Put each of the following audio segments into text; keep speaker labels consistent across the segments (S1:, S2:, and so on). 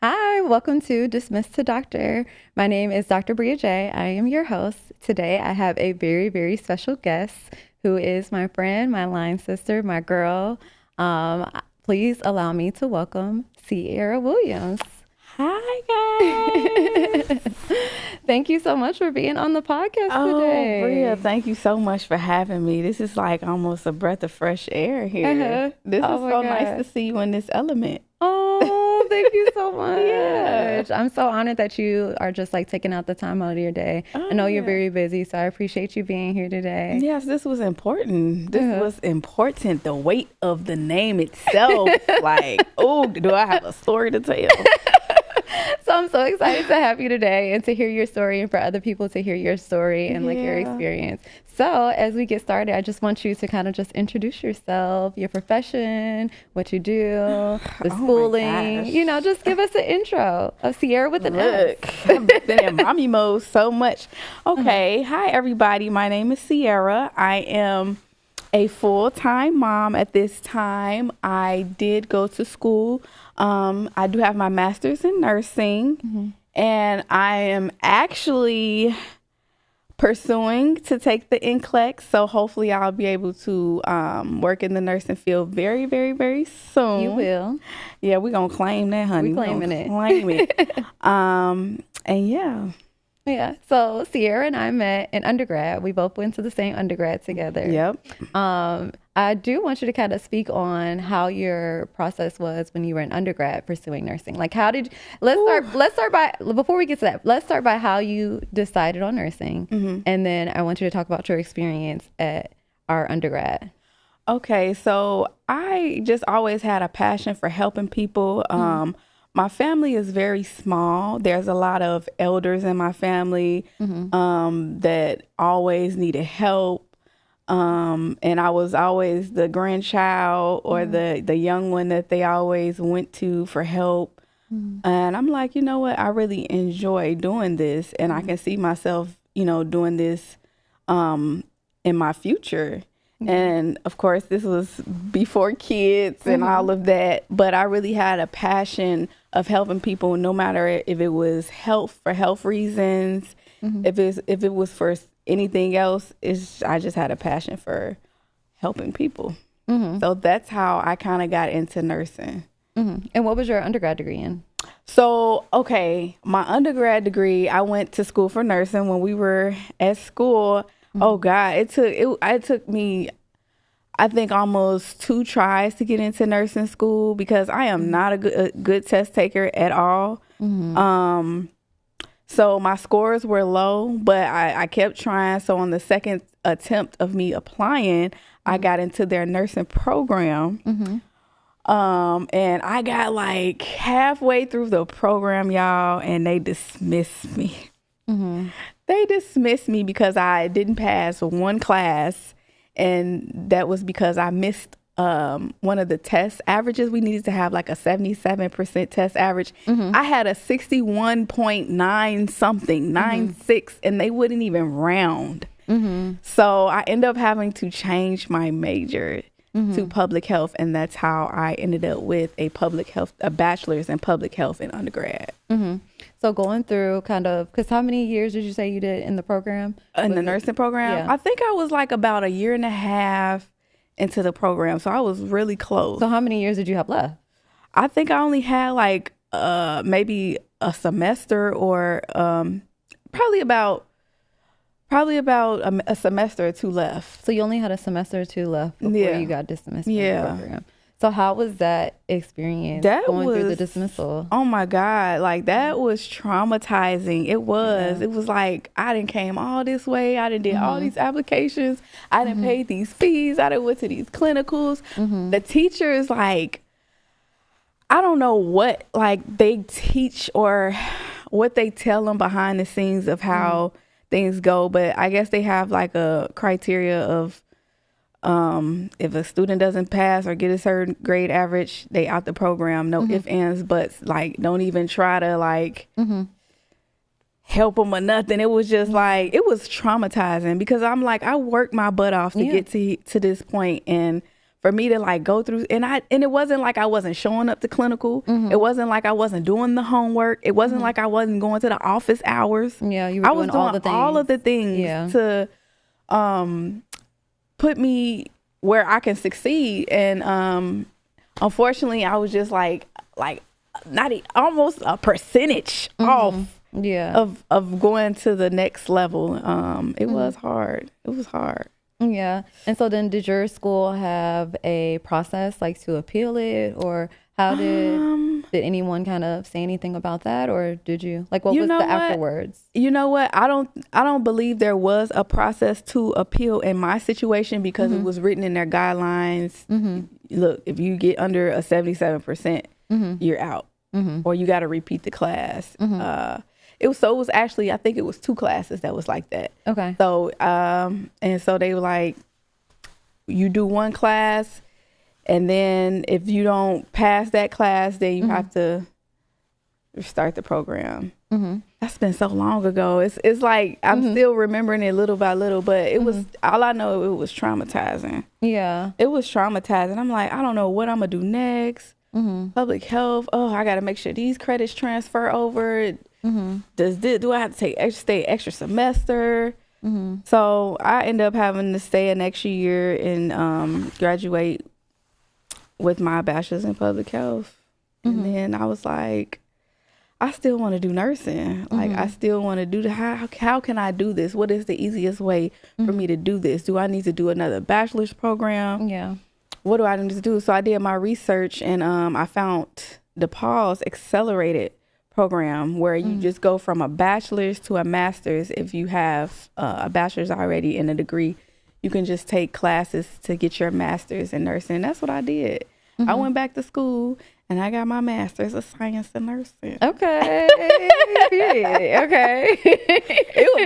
S1: Hi, welcome to Dismiss to Doctor. My name is Dr. Bria J. I am your host. Today I have a very, very special guest who is my friend, my line sister, my girl. Please allow me to welcome Sierra Williams.
S2: Hi, guys.
S1: Thank you so much for being on the podcast today.
S2: Bria, thank you so much for having me. This is like almost a breath of fresh air here. This is so nice to see you in this element.
S1: Oh, thank you so much.
S2: Yeah.
S1: I'm so honored that you are just like taking out the time out of your day. I know you're very busy, so I appreciate you being here today.
S2: Yes, this was important. This was important. The weight of the name itself. Like, oh, do I have a story to tell?
S1: So I'm so excited to have you today and to hear your story and for other people to hear your story and like your experience. So as we get started, I just want you to kind of just introduce yourself, your profession, what you do, the schooling, just give us an intro of Sierra with an S.
S2: I've been in mommy mode so much. Okay. Hi, everybody. My name is Sierra. I am a full-time mom at this time. I did go to school. I do have my master's in nursing, and I am actually pursuing to take the NCLEX. So hopefully I'll be able to work in the nursing field very, very, very soon.
S1: You will.
S2: Yeah, we're going to claim that, honey.
S1: We're claiming it.
S2: Claim it. And yeah.
S1: Yeah. So Sierra and I met in undergrad. We both went to the same undergrad together.
S2: Yep.
S1: I do want you to kind of speak on how your process was when you were in undergrad pursuing nursing. Like, let's start by, before we get to that, let's start by how you decided on nursing. And then I want you to talk about your experience at our undergrad.
S2: Okay. So I just always had a passion for helping people. My family is very small. There's a lot of elders in my family that always needed help. And I was always the grandchild or the young one that they always went to for help. And I'm like, you know what? I really enjoy doing this, and I can see myself, doing this in my future. And of course, this was before kids and all of that. But I really had a passion of helping people, no matter if it was for health reasons, if it was for anything else. I just had a passion for helping people. So that's how I kind of got into nursing.
S1: And what was your undergrad degree in?
S2: So, okay, my undergrad degree, I went to school for nursing. When we were at school, oh God, it took me, I think, almost 2 tries to get into nursing school because I am not a good test taker at all. So my scores were low, but I kept trying. So on the second attempt of me applying, I got into their nursing program. And I got like halfway through the program, y'all, and they dismissed me. They dismissed me because I didn't pass one class, and that was because I missed one of the test averages. We needed to have like a 77% test average. I had a 61.9 something, 96, and they wouldn't even round. So I ended up having to change my major to public health, and that's how I ended up with a bachelor's in public health in undergrad.
S1: So going through because how many years did you say you did in the program?
S2: In the nursing program? Yeah. I think I was like about a year and a half into the program. So I was really close.
S1: So how many years did you have left?
S2: I think I only had like maybe a semester or probably about a semester or 2 left.
S1: So you only had a semester or 2 left before you got dismissed from the program. So how was that experience going through the dismissal?
S2: Oh my God. Like that was traumatizing. It was. It was like I done came all this way. I done did all these applications. I done paid these fees. I done went to these clinicals. The teachers, like, I don't know what like they teach or what they tell them behind the scenes of how things go, but I guess they have like a criteria of if a student doesn't pass or get a certain grade average, they out the program. No ifs, ands, buts. Like, don't even try to like help them or nothing. It was just like, it was traumatizing because I'm like, I worked my butt off to get to this point, and for me to like go through, and it wasn't like I wasn't showing up to clinical. It wasn't like I wasn't doing the homework. It wasn't like I wasn't going to the office hours.
S1: Yeah, you were doing
S2: all of the things to put me where I can succeed. And unfortunately, I was just like almost a percentage off of going to the next level. It was hard. It was hard.
S1: Yeah. And so then did your school have a process like to appeal it, or how did anyone kind of say anything about that, or did you like what was the afterwards?
S2: You know what? I don't believe there was a process to appeal in my situation because it was written in their guidelines. Look, if you get under a 77%, you're out, or you got to repeat the class. It was actually, I think it was 2 classes that was like that.
S1: Okay.
S2: So, and so they were like, you do 1 class, and then if you don't pass that class, then you have to restart the program. That's been so long ago. It's like, I'm still remembering it little by little, but it was, all I know, it was traumatizing.
S1: Yeah.
S2: It was traumatizing. I'm like, I don't know what I'm going to do next. Public health. Oh, I got to make sure these credits transfer over. Do I have to stay extra semester? So I end up having to stay an extra year and graduate with my bachelor's in public health. And then I was like, I still want to do nursing. Like I still want to do how can I do this? What is the easiest way for me to do this? Do I need to do another bachelor's program?
S1: Yeah.
S2: What do I need to do? So I did my research, and I found DePaul's accelerated program where you just go from a bachelor's to a master's. If you have a bachelor's already and a degree, you can just take classes to get your master's in nursing. That's what I did. I went back to school and I got my master's of science in nursing.
S1: Okay. Okay.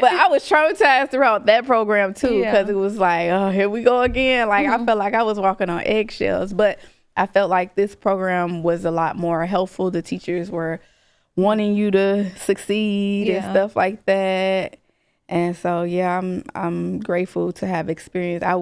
S2: But I was traumatized throughout that program too, because it was like, oh, here we go again. Like I felt like I was walking on eggshells, but I felt like this program was a lot more helpful. The teachers were wanting you to succeed and stuff like that. And so, I'm grateful to have experience. I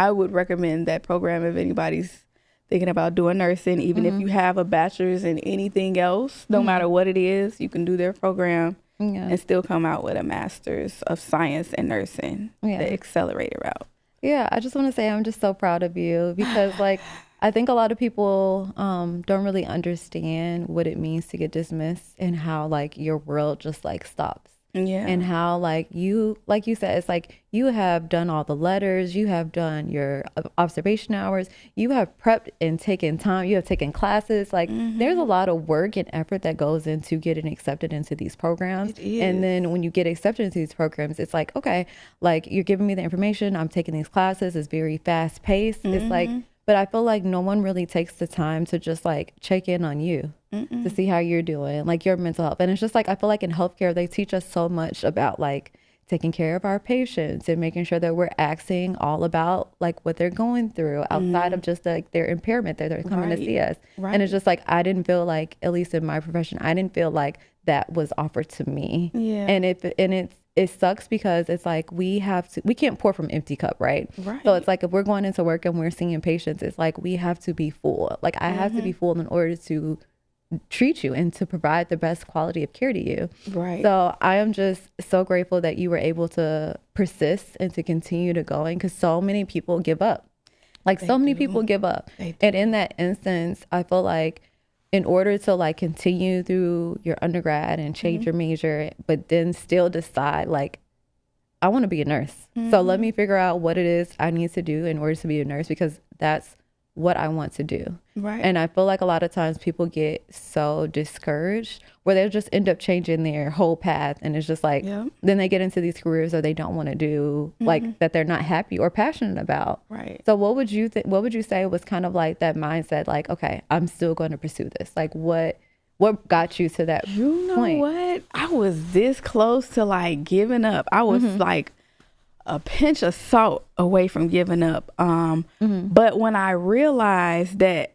S2: would recommend that program if anybody's thinking about doing nursing, even if you have a bachelor's in anything else, no matter what it is, you can do their program and still come out with a master's of science and nursing, the accelerated route.
S1: Yeah, I just want to say I'm just so proud of you because like I think a lot of people don't really understand what it means to get dismissed and how like your world just like stops. Yeah. And how like you said, it's like you have done all the letters, you have done your observation hours, you have prepped and taken time, you have taken classes. Like there's a lot of work and effort that goes into getting accepted into these programs. And then when you get accepted into these programs, it's like, okay, like you're giving me the information, I'm taking these classes, it's very fast paced. It's like, but I feel like no one really takes the time to just like check in on you to see how you're doing, like your mental health. And it's just like, I feel like in healthcare, they teach us so much about like taking care of our patients and making sure that we're asking all about like what they're going through outside of just like their impairment that they're coming to see us. And it's just like, I didn't feel like, at least in my profession, I didn't feel like that was offered to me. And it sucks because it's like we can't pour from empty cup, right? So it's like if we're going into work and we're seeing patients, it's like we have to be full. Like I have to be full in order to treat you and to provide the best quality of care to you. So I am just so grateful that you were able to persist and to continue to going, because so many people give up. Like so many people give up. And in that instance, I feel like in order to like continue through your undergrad and change your major, but then still decide like, I want to be a nurse. So let me figure out what it is I need to do in order to be a nurse, because that's what I want to do. And I feel like a lot of times people get so discouraged where they'll just end up changing their whole path. And it's just like, then they get into these careers that they don't want to do, like that they're not happy or passionate about. So what would you say was kind of like that mindset? Like, okay, I'm still going to pursue this. Like what got you to that point?
S2: You know what? I was this close to like giving up. I was like a pinch of salt away from giving up. But when I realized that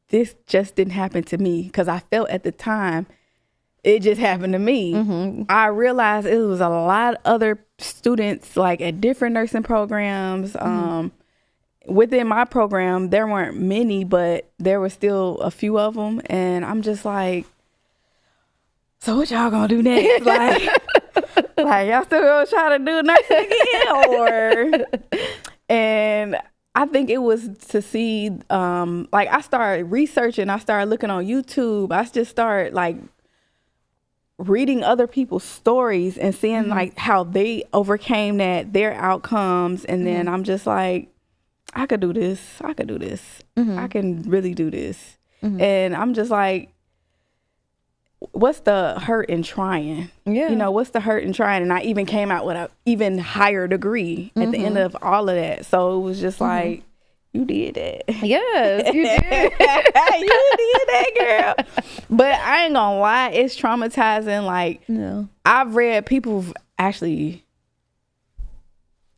S2: this just didn't happen to me, because I felt at the time it just happened to me, I realized it was a lot of other students like at different nursing programs, within my program, there weren't many, but there were still a few of them. And I'm just like, so what y'all gonna do next? Like y'all still gonna try to do nursing again? And I think it was to see, like I started researching, I started looking on YouTube. I just started like reading other people's stories and seeing like how they overcame that, their outcomes. And then I'm just like, I could do this. I could do this. I can really do this. And I'm just like, what's the hurt in trying?
S1: Yeah.
S2: You know, what's the hurt in trying? And I even came out with an even higher degree at the end of all of that. So it was just like, you did that.
S1: Yes, you did.
S2: You did that, girl. But I ain't gonna lie, it's traumatizing. Like, I've read people who've actually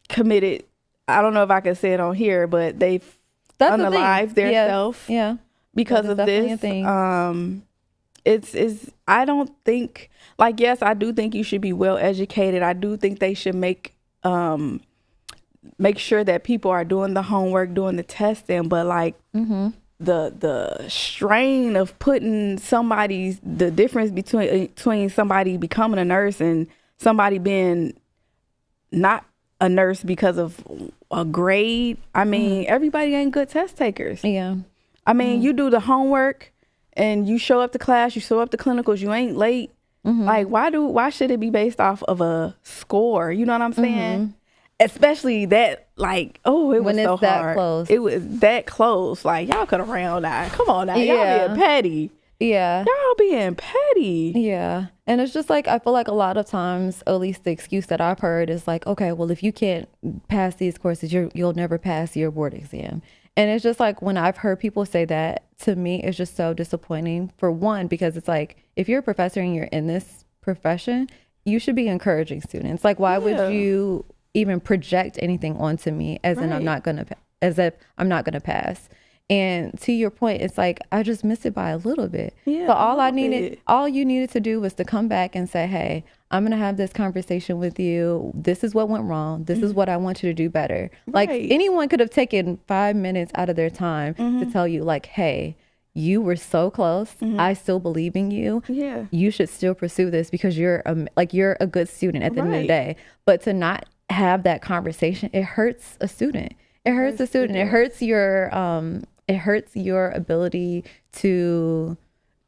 S2: committed, I don't know if I can say it on here, but they've unalived themselves because of this. It's I don't think, like, yes, I do think you should be well educated. I do think they should make sure that people are doing the homework, doing the testing, but like the strain of putting the difference between somebody becoming a nurse and somebody being not a nurse because of a grade. I mean, everybody ain't good test takers.
S1: Yeah.
S2: I mean, you do the homework and you show up to class, you show up to clinicals, you ain't late. Like, why should it be based off of a score? You know what I'm saying? Especially that, like, it was so hard.
S1: Close.
S2: It was that close. Like, y'all could have round out. Come on now. Y'all being petty.
S1: Yeah.
S2: Y'all being petty.
S1: Yeah. And it's just like, I feel like a lot of times, at least the excuse that I've heard is like, okay, well, if you can't pass these courses, you'll never pass your board exam. And it's just like, when I've heard people say that, to me, it's just so disappointing. For one, because it's like, if you're a professor and you're in this profession, you should be encouraging students. Like, why would you even project anything onto me as if I'm not gonna pass? And to your point, it's like, I just missed it by a little bit. Yeah, so all you needed to do was to come back and say, hey, I'm going to have this conversation with you. This is what went wrong. This is what I want you to do better. Like, anyone could have taken 5 minutes out of their time to tell you, like, hey, you were so close. I still believe in you. Yeah. You should still pursue this because you're a good student at the end of the day. But to not have that conversation, it hurts a student. It hurts a student. It hurts your ability to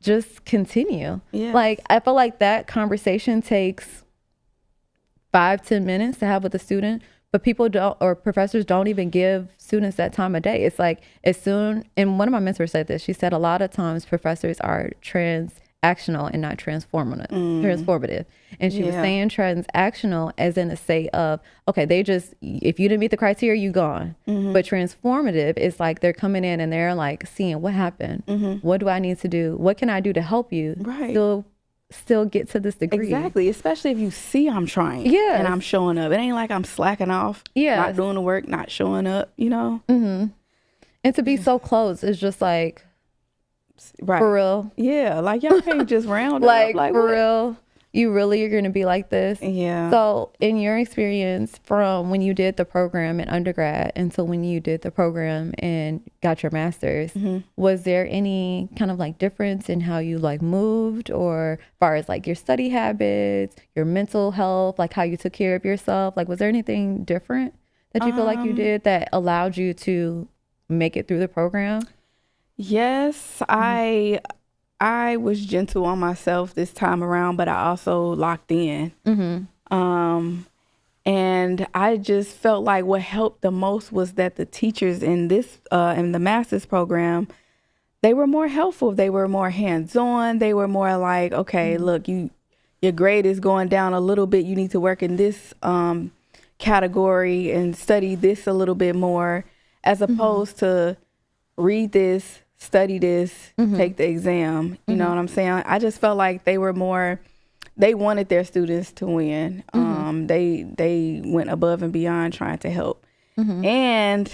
S1: just continue. Yeah. Like, I feel like that conversation takes 5-10 minutes to have with a student, but professors don't even give students that time of day. It's like, as soon, and one of my mentors said this, she said a lot of times professors are transactional and not transformative. And she was saying transactional as in a say of, okay, if you didn't meet the criteria, you gone. But transformative is like, they're coming in and they're like seeing what happened. What do I need to do? What can I do to help you still get to this degree?
S2: Exactly. Especially if you see I'm trying and I'm showing up. It ain't like I'm slacking off, not doing the work, not showing up, you know?
S1: And to be so close is just like, for real.
S2: Yeah, like, y'all can't just round
S1: like,
S2: up. Like,
S1: for
S2: what?
S1: real. You really are going to be like this?
S2: Yeah.
S1: So in your experience from when you did the program in undergrad until when you did the program and got your master's, was there any kind of like difference in how you like moved, or as far as like your study habits, your mental health, like how you took care of yourself? Like, was there anything different that you feel like you did that allowed you to make it through the program?
S2: Yes, I was gentle on myself this time around, but I also locked in. And I just felt like what helped the most was that the teachers in the master's program, they were more helpful. They were more hands-on. They were more like, okay, look, your grade is going down a little bit. You need to work in this category and study this a little bit more, as opposed to read this, study this, take the exam. You know what I'm saying? I just felt like they wanted their students to win. They went above and beyond trying to help. And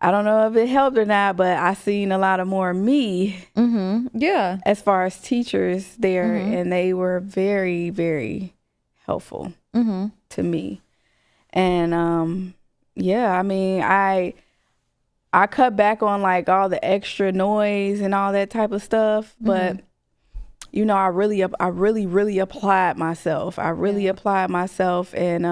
S2: I don't know if it helped or not, but I seen a lot of more me. Yeah. As far as teachers there, and they were very, very helpful to me. And yeah, I mean, I cut back on like all the extra noise and all that type of stuff, but you know, I really applied myself. I really applied myself, and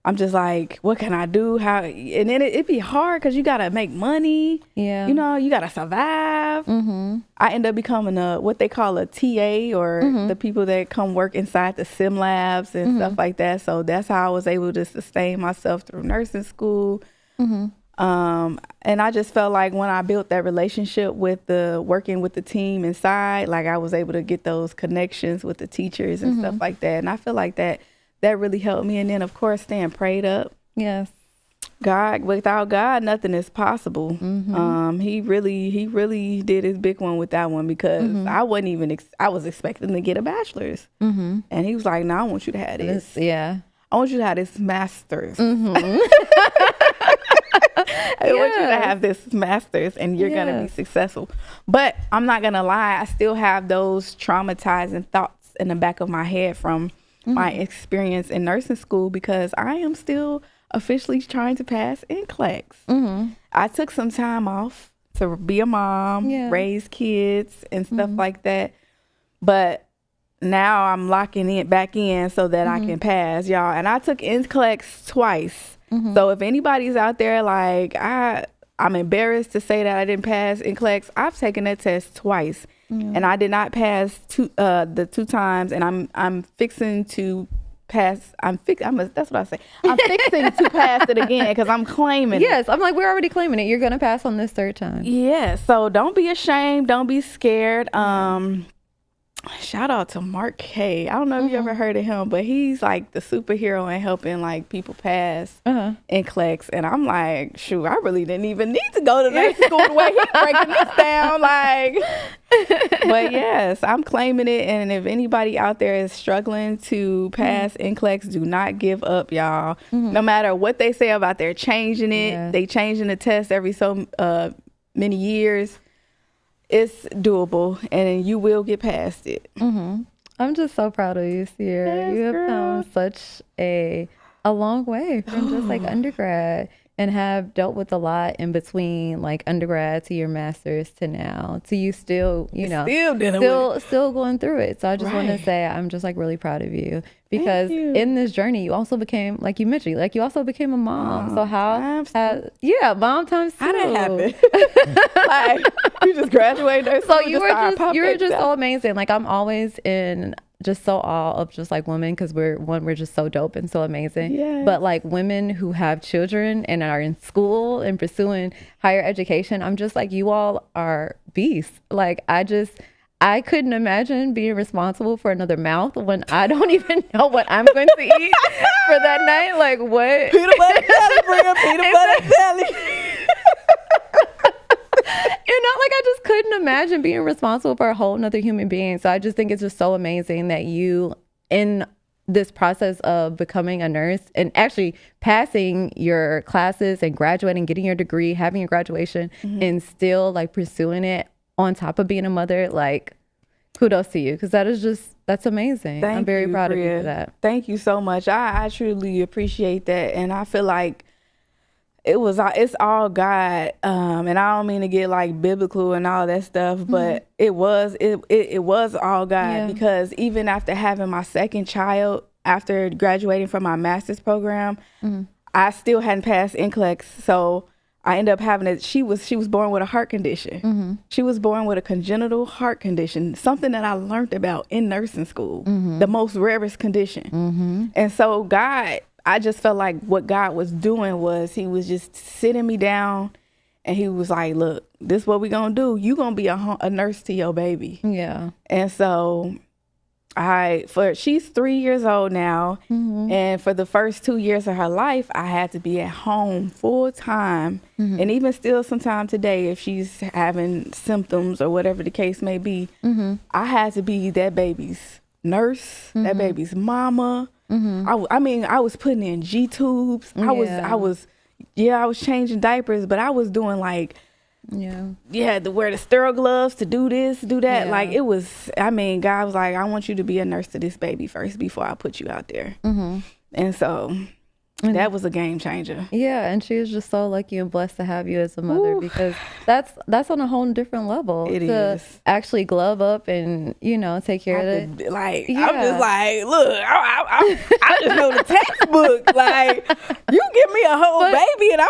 S2: I'm just like, what can I do? How? And then it'd be hard because you gotta make money.
S1: Yeah,
S2: you know, you gotta survive. I end up becoming what they call a TA, or the people that come work inside the sim labs and stuff like that. So that's how I was able to sustain myself through nursing school. And I just felt like when I built that relationship with working with the team inside, like I was able to get those connections with the teachers and stuff like that. And I feel like that really helped me. And then of course, staying prayed up.
S1: Yes.
S2: God, without God, nothing is possible. He really did his big one with that one, because I wasn't even, I was expecting to get a bachelor's. And he was like, no, I want you to have this. I want you to have this master's. I want you to have this master's, and you're going to be successful. But I'm not going to lie, I still have those traumatizing thoughts in the back of my head from my experience in nursing school, because I am still officially trying to pass NCLEX. I took some time off to be a mom, raise kids and stuff like that. But now I'm locking it back in so that I can pass, y'all. And I took NCLEX twice. So if anybody's out there like, I'm embarrassed to say that I didn't pass NCLEX, I've taken that test twice, and I did not pass the 2 times, and I'm fixing to pass. That's what I say. I'm fixing to pass it again, because I'm claiming
S1: it. I'm like, we're already claiming it. You're gonna pass on this 3rd time.
S2: Yeah. So don't be ashamed. Don't be scared. Shout out to Mark K. I don't know if you ever heard of him, but he's like the superhero in helping like people pass NCLEX. And I'm like, shoot, I really didn't even need to go to nursing school the way he's breaking this down. Like, but yes, I'm claiming it. And if anybody out there is struggling to pass NCLEX, do not give up, y'all. No matter what they say about they're changing it, they changing the test every so many years. It's doable, and you will get past it.
S1: I'm just so proud of you, Sierra.
S2: Yes,
S1: you have
S2: girl.
S1: come such a long way from just like undergrad, and have dealt with a lot in between, like undergrad to your master's to now, to you still, you know, still going through it. So I just want to say I'm just like really proud of you, because in this journey you also became, like you mentioned, like you also became a mom. So how mom times 2.
S2: How that happened? Like, you just graduated.
S1: So you were just so amazing. Like I'm always in just so awe of just like women, because we're just so dope and so amazing. But like women who have children and are in school and pursuing higher education, I'm just like, you all are beasts. Like I couldn't imagine being responsible for another mouth when I don't even know what I'm going to eat for that night. Like what?
S2: Peanut butter jelly, bring a peanut butter jelly.
S1: You know, like I just couldn't imagine being responsible for a whole nother human being. So I just think it's just so amazing that you, in this process of becoming a nurse and actually passing your classes and graduating, getting your degree, having your graduation, and still like pursuing it on top of being a mother, like kudos to you, because that's amazing. I'm very proud of you for that.
S2: Thank you so much. I truly appreciate that. And I feel like it's all God. And I don't mean to get like biblical and all that stuff, but it was all God, because even after having my 2nd child, after graduating from my master's program, I still hadn't passed NCLEX. So I ended up having it. She was born with a heart condition. She was born with a congenital heart condition, something that I learned about in nursing school, the most rarest condition. And so I just felt like what God was doing was he was just sitting me down, and he was like, look, this is what we're going to do. You're going to be a nurse to your baby. Yeah. And so she's 3 years old now. And for the first 2 years of her life, I had to be at home full time. And even still sometime today, if she's having symptoms or whatever the case may be, I had to be that baby's nurse, that baby's mama. I was putting in G tubes. I was changing diapers, but I was doing like, you had to wear the sterile gloves to do this, do that. Like it was, God was like, I want you to be a nurse to this baby first before I put you out there. And so that was a game changer.
S1: Yeah, and she is just so lucky and blessed to have you as a mother. Oof. Because that's on a whole different level.
S2: It
S1: to
S2: is.
S1: Actually glove up and, take care of it.
S2: Like, yeah. I'm just like, look, I just know the textbook. Like, you give me a whole baby and I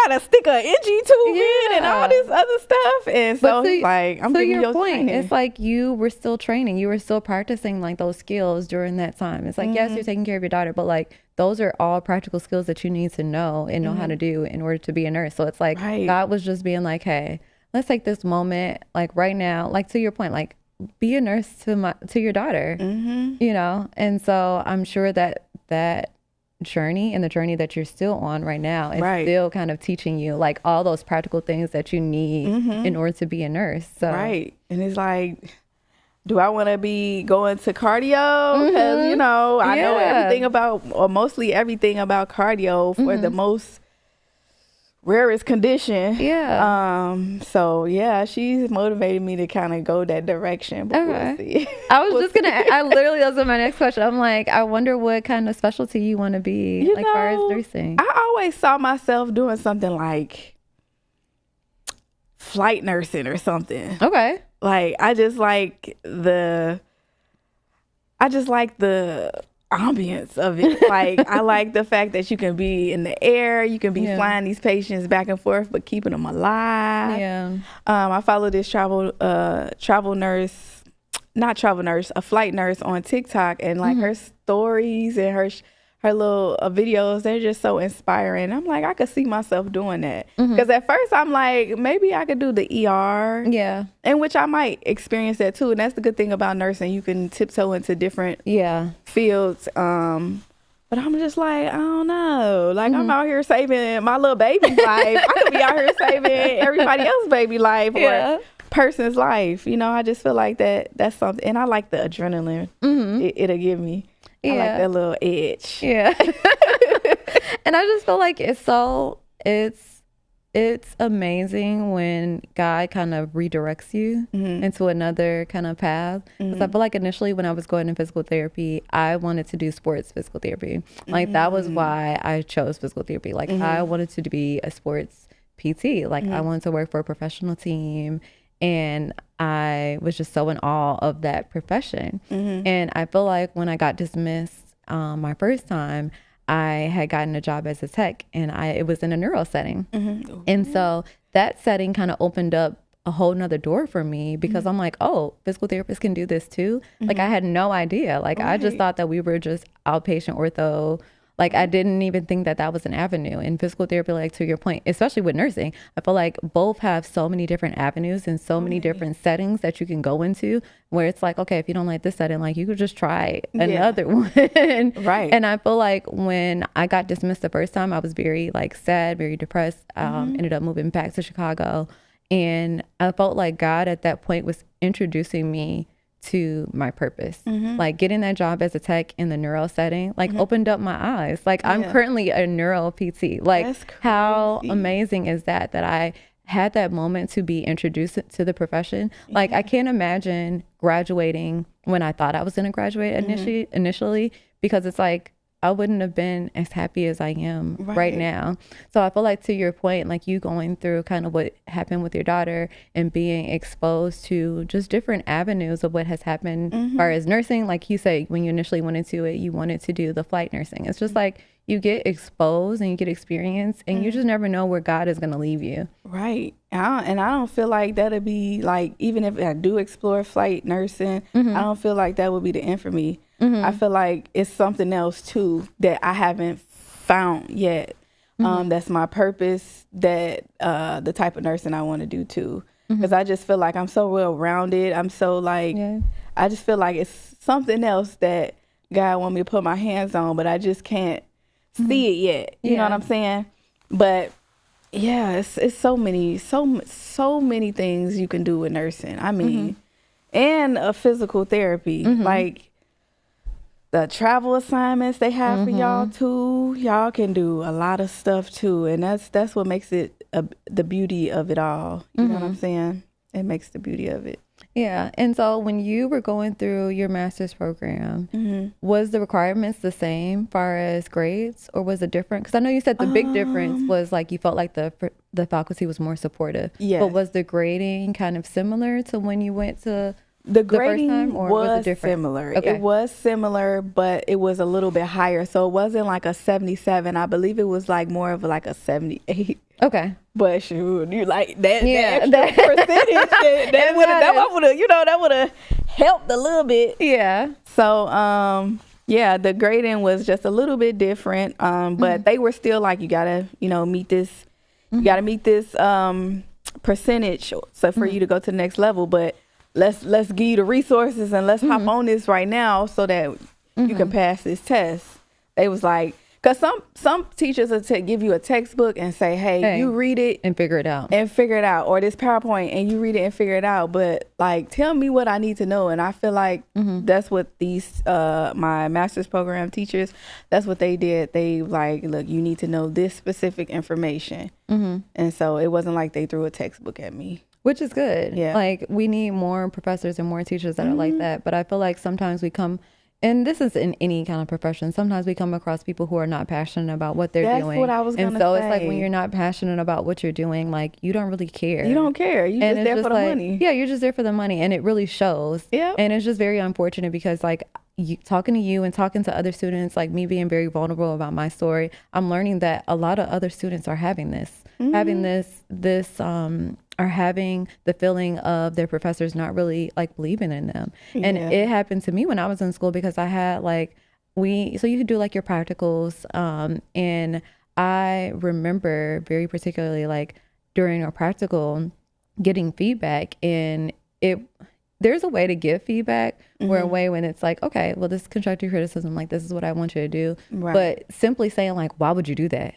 S2: gotta stick an NG tube in and all this other stuff. And so I'm giving you your point. Training.
S1: It's like you were still training. You were still practicing like those skills during that time. It's like, yes, you're taking care of your daughter, but like those are all practical skills that you need to know and know how to do in order to be a nurse. So it's like God was just being like, hey, let's take this moment, like right now, like to your point, like be a nurse to your daughter, And so I'm sure that journey and the journey that you're still on right now is still kind of teaching you like all those practical things that you need in order to be a nurse. So
S2: and it's like, do I want to be going to cardio? Because, I know everything about, or mostly everything about cardio for the most rarest condition. So, she's motivated me to kind of go that direction. But we'll see.
S1: I was just going to, that was my next question. I'm like, I wonder what kind of specialty you want to be, as far as nursing.
S2: I always saw myself doing something like flight nursing or something.
S1: Okay.
S2: Like, I just like the ambience of it. Like, I like the fact that you can be in the air, you can be flying these patients back and forth, but keeping them alive. I follow this a flight nurse on TikTok, and like her stories and her little videos, they're just so inspiring. I'm like, I could see myself doing that. Because at first I'm like, maybe I could do the ER. In which I might experience that too. And that's the good thing about nursing. You can tiptoe into different fields. But I'm just like, I don't know. Like, I'm out here saving my little baby's life. I could be out here saving everybody else's baby life or person's life. I just feel like that's something. And I like the adrenaline it'll give me. I like that little edge.
S1: And I just feel like it's amazing when God kind of redirects you into another kind of path. Because I feel like initially when I was going to physical therapy, I wanted to do sports physical therapy. Like that was why I chose physical therapy. Like I wanted to be a sports PT. Like I wanted to work for a professional team. And I was just so in awe of that profession. And I feel like when I got dismissed my first time, I had gotten a job as a tech, and it was in a neuro setting. And so that setting kind of opened up a whole nother door for me, because I'm like, oh, physical therapists can do this too. Like I had no idea. Like I just thought that we were just outpatient ortho. Like I didn't even think that was an avenue. In physical therapy, like to your point, especially with nursing, I feel like both have so many different avenues and so many different settings that you can go into, where it's like, okay, if you don't like this setting, like you could just try another one. And I feel like when I got dismissed the first time, I was very like sad, very depressed, ended up moving back to Chicago. And I felt like God at that point was introducing me to my purpose. Like getting that job as a tech in the neuro setting, like opened up my eyes. Like I'm currently a neuro PT. Like how amazing is that I had that moment to be introduced to the profession. Like I can't imagine graduating when I thought I was going to graduate initially, because it's like I wouldn't have been as happy as I am right now. So I feel like to your point, like you going through kind of what happened with your daughter and being exposed to just different avenues of what has happened as far as nursing. Like you say, when you initially went into it, you wanted to do the flight nursing. It's just like you get exposed and you get experience, and you just never know where God is going to leave you.
S2: And I don't feel like that'll be like, even if I do explore flight nursing, I don't feel like that would be the end for me. I feel like it's something else too that I haven't found yet. That's my purpose, that the type of nursing I want to do too. Because I just feel like I'm so well rounded. I'm so like, I just feel like it's something else that God want me to put my hands on, but I just can't see it yet. You know what I'm saying? But it's so many things you can do with nursing. I mean, and a physical therapy, like the travel assignments they have for y'all too. Y'all can do a lot of stuff too, and that's what makes it the beauty of it all. You know what I'm saying? it makes the beauty of it.
S1: Yeah. And so when you were going through your master's program, was the requirements the same far as grades, or was it different? Because I know you said the big difference was like you felt like the faculty was more supportive.
S2: Yes.
S1: But was the grading kind of similar to when you went to
S2: the grading
S1: first time, or was it different?
S2: Similar.
S1: Okay.
S2: It was similar, but it was a little bit higher. So it wasn't like a 77. I believe it was like more of like a 78.
S1: Okay.
S2: But shoot, you like that,
S1: Yeah,
S2: that extra percentage that would have helped a little bit.
S1: Yeah.
S2: So yeah, the grading was just a little bit different. But they were still like, you gotta, meet this, you gotta meet this percentage so for you to go to the next level. But let's give you the resources and let's hop on this right now so that you can pass this test. They was like, because some teachers will give you a textbook and say, hey, you read it
S1: and figure it out.
S2: Or this PowerPoint and you read it and figure it out. But like, tell me what I need to know. And I feel like that's what these my master's program teachers, that's what they did. They like, look, you need to know this specific information. And so it wasn't like they threw a textbook at me.
S1: Which is good.
S2: Yeah.
S1: Like, we need more professors and more teachers that are like that. But I feel like sometimes we come, and this is in any kind of profession, sometimes we come across people who are not passionate about what they're doing.
S2: That's what I was going to say.
S1: And so it's like when you're not passionate about what you're doing, like, you don't really care.
S2: You don't care. You're just there for the money.
S1: Yeah, you're just there for the money. And it really shows.
S2: Yeah.
S1: And it's just very unfortunate because, like, talking to you and talking to other students, like me being very vulnerable about my story, I'm learning that a lot of other students are having this, are having the feeling of their professors not really like believing in them. And it happened to me when I was in school because I had like, so you could do like your practicals. And I remember very particularly like during a practical getting feedback, and there's a way to give feedback where a way when it's like, okay, well, this is constructive criticism, like this is what I want you to do. Right. But simply saying like, why would you do that?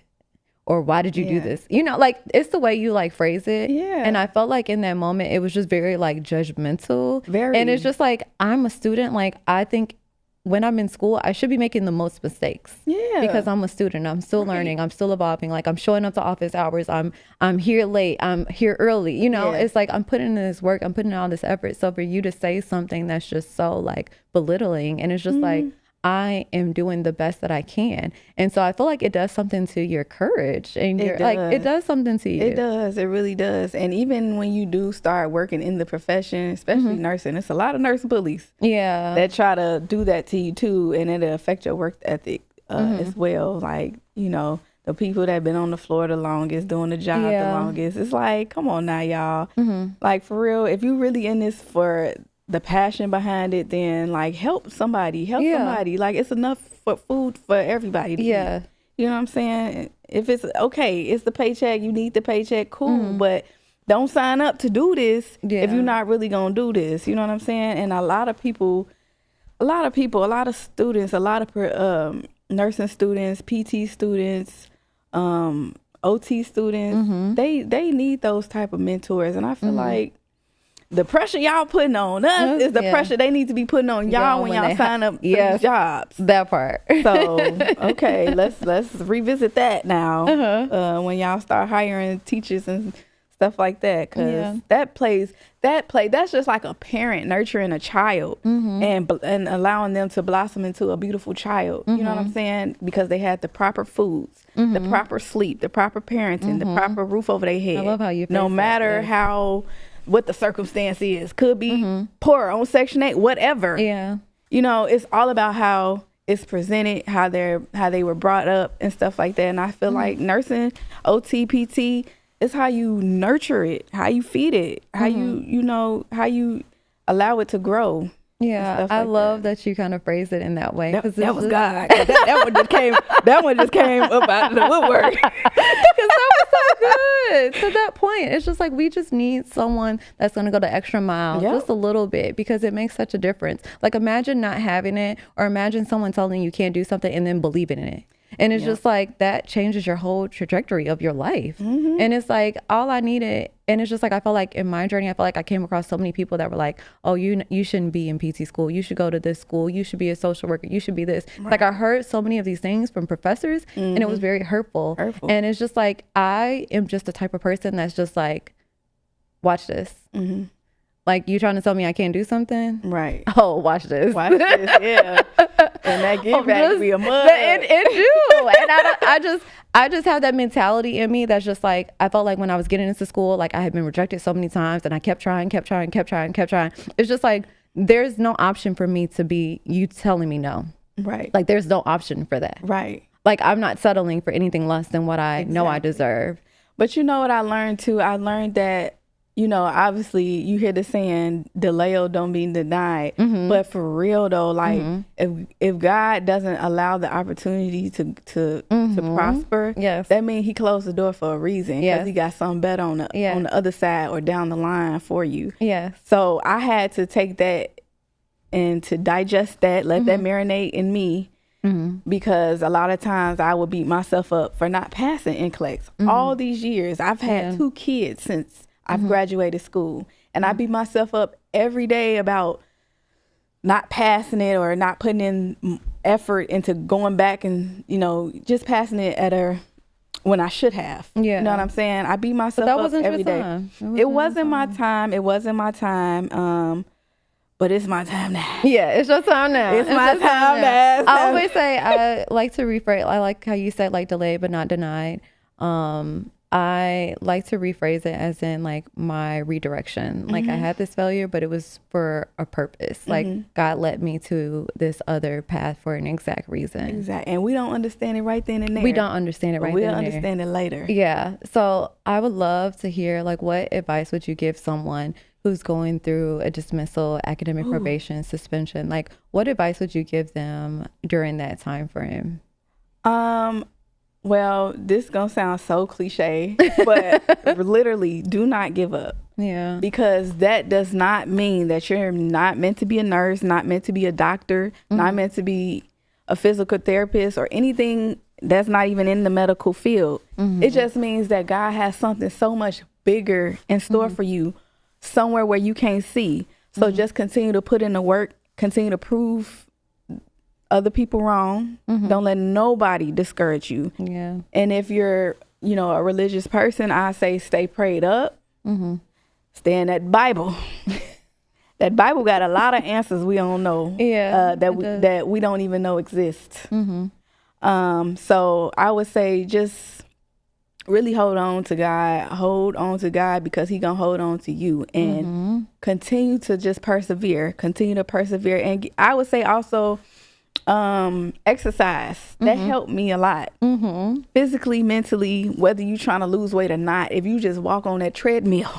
S1: Or why did you do this? Like it's the way you like phrase it. Yeah. And I felt like in that moment, it was just very like judgmental. Very. And it's just like, I'm a student. Like I think when I'm in school, I should be making the most mistakes. Yeah. Because I'm a student. I'm still learning. I'm still evolving. Like I'm showing up to office hours. I'm here late. I'm here early. It's like I'm putting in this work. I'm putting in all this effort. So for you to say something that's just so like belittling, and it's just like, I am doing the best that I can. And so I feel like it does something to your courage, and it does something to you.
S2: It does. It really does. And even when you do start working in the profession, especially nursing, it's a lot of nurse bullies. Yeah. That try to do that to you too. And it'll affect your work ethic as well. Like, the people that have been on the floor the longest, doing the job the longest. It's like, come on now, y'all. Like for real, if you really in this for the passion behind it, then like help somebody. Like it's enough for food for everybody to eat. You know what I'm saying? If it's okay, it's the paycheck, you need the paycheck, cool, but don't sign up to do this if you're not really gonna do this. You know what I'm saying? And a lot of students, a lot of nursing students, PT students, OT students, they need those type of mentors. And I feel like the pressure y'all putting on us is the pressure they need to be putting on y'all when y'all sign up for these jobs.
S1: That part.
S2: So, okay, let's revisit that now when y'all start hiring teachers and stuff like that. Because that's just like a parent nurturing a child and allowing them to blossom into a beautiful child. You know what I'm saying? Because they had the proper foods, the proper sleep, the proper parenting, the proper roof over their head.
S1: I love how you
S2: no matter what the circumstance is, could be poor on Section 8, whatever. Yeah. It's all about how it's presented, how they were brought up and stuff like that. And I feel like nursing, OT, PT, is how you nurture it, how you feed it, how how you allow it to grow.
S1: Yeah, I love that you kind of phrase it in that way.
S2: That was God. That one just came up out of the woodwork.
S1: Because that was so good. To that point, it's just like we just need someone that's going to go the extra mile just a little bit, because it makes such a difference. Like imagine not having it, or imagine someone telling you can't do something and then believing in it. And it's just like that changes your whole trajectory of your life. And it's like all I needed. And it's just like I felt like in my journey, I felt like I came across so many people that were like, oh, you shouldn't be in PT school. You should go to this school. You should be a social worker. You should be this. Right. Like I heard so many of these things from professors and it was very hurtful. And it's just like I am just the type of person that's just like, watch this.
S2: Mm-hmm.
S1: Like, you trying to tell me I can't do something?
S2: Right.
S1: Oh, watch this.
S2: Watch this, yeah. And that give back to be a mud.
S1: It do. And I just have that mentality in me that's just like, I felt like when I was getting into school, like I had been rejected so many times and I kept trying. It's just like, there's no option for me to be you telling me no.
S2: Right.
S1: Like, there's no option for that.
S2: Right.
S1: Like, I'm not settling for anything less than what I know I deserve.
S2: But you know what I learned too? I learned that, you know, obviously you hear the saying, delay don't be denied. Mm-hmm. But for real though, like if God doesn't allow the opportunity to prosper,
S1: yes,
S2: that means he closed the door for a reason. Because he got something better on the other side or down the line for you.
S1: Yes.
S2: So I had to take that and to digest that, let that marinate in me. Mm-hmm. Because a lot of times I would beat myself up for not passing NCLEX. Mm-hmm. All these years, I've had 2 kids since I've graduated school, and I beat myself up every day about not passing it or not putting in effort into going back and, you know, just passing it when I should have. Yeah. You know what I'm saying? I beat myself up every day. It wasn't my time. It wasn't my time. But it's my time now.
S1: Yeah, it's your time now.
S2: It's my time now.
S1: I always say, I like to rephrase. I like how you said, like, delayed but not denied. I like to rephrase it as in, like, my redirection. Like, I had this failure, but it was for a purpose. Like, God led me to this other path for an exact reason.
S2: Exactly. And we don't understand it right then and there.
S1: We don't understand it right then and there.
S2: We'll understand it later.
S1: Yeah. So I would love to hear, like, what advice would you give someone who's going through a dismissal, academic probation, suspension? Like, what advice would you give them during that time frame?
S2: Well, this is going to sound so cliche, but literally do not give up.
S1: Yeah.
S2: Because that does not mean that you're not meant to be a nurse, not meant to be a doctor, not meant to be a physical therapist or anything that's not even in the medical field. It just means that God has something so much bigger in store for you, somewhere where you can't see. So just continue to put in the work, continue to prove other people wrong. Don't let nobody discourage you.
S1: Yeah.
S2: And if you're, you know, a religious person, I say stay prayed up. Stay in that Bible. That Bible got a lot of answers we don't know.
S1: Yeah.
S2: That we don't even know exist. So I would say just really hold on to God. Hold on to God because he gonna hold on to you, and continue to just persevere. Continue to persevere. And I would say also exercise. That helped me a lot. Physically, mentally, whether you trying to lose weight or not, if you just walk on that treadmill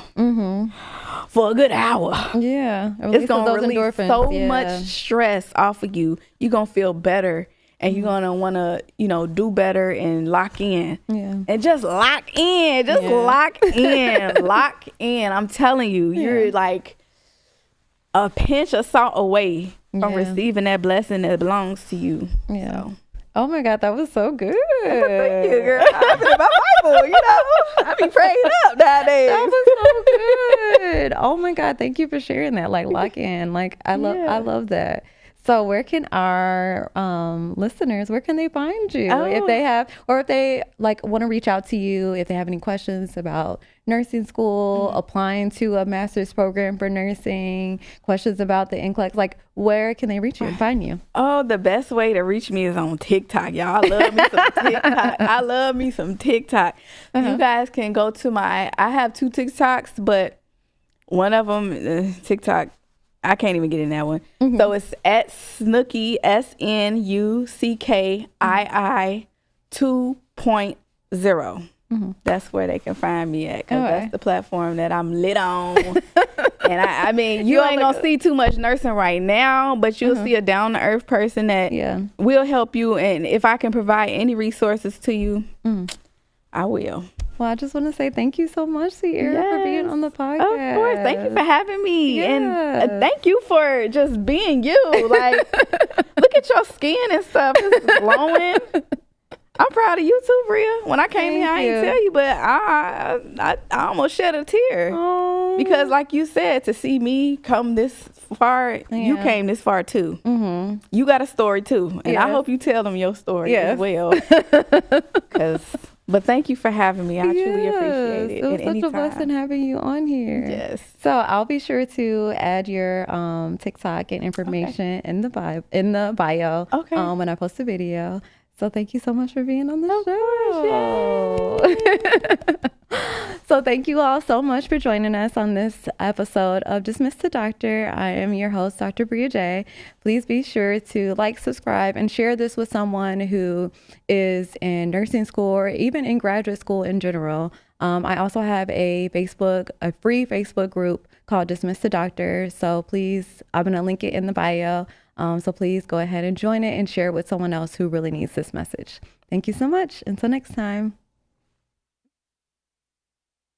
S2: for a good hour, it's gonna release so much stress off of you. You're gonna feel better, and you're gonna want to, you know, do better and lock in. And just lock in. Lock in. I'm telling you, you're like a pinch of salt away from receiving that blessing that belongs to you. So.
S1: Oh my God, that was so good.
S2: Thank you, girl. I'm in my Bible, you know. I be prayed up nowadays.
S1: That was so good. Oh my God, thank you for sharing that. Like, lock in. Like, I love that. So where can our listeners, where can they find you? If they have, or if they like want to reach out to you, if they have any questions about nursing school, applying to a master's program for nursing, questions about the NCLEX, like where can they reach you and find you?
S2: Oh, the best way to reach me is on TikTok, y'all. I love me some TikTok. I love me some TikTok. You guys can go to I have 2 TikToks, but one of them, TikTok, I can't even get in that one. So it's at Snooki, SNUCKII 2.0. That's where they can find me at, because that's the platform that I'm lit on. And I mean, you ain't gonna see too much nursing right now, but you'll see a down to earth person that will help you. And if I can provide any resources to you, I will.
S1: Well, I just want to say thank you so much, Sierra, for being on the podcast. Of course.
S2: Thank you for having me. And thank you for just being you. Like, look at your skin and stuff. It's glowing. I'm proud of you too, Bria. When I came here, I didn't tell you, but I almost shed a tear. Oh. Because like you said, to see me come this far, you came this far too. You got a story too. And I hope you tell them your story as well. Because But thank you for having me. I truly appreciate it.
S1: It was such a blessing having you on here.
S2: Yes.
S1: So I'll be sure to add your TikTok and information in the bio when I post a video. So thank you so much for being on the show. So thank you all so much for joining us on this episode of Dismiss the Doctor. I am your host, Dr. Bria J. Please be sure to like, subscribe, and share this with someone who is in nursing school or even in graduate school in general. I also have a free Facebook group called Dismiss the Doctor. So please, I'm going to link it in the bio. So please go ahead and join it and share it with someone else who really needs this message. Thank you so much. Until next time.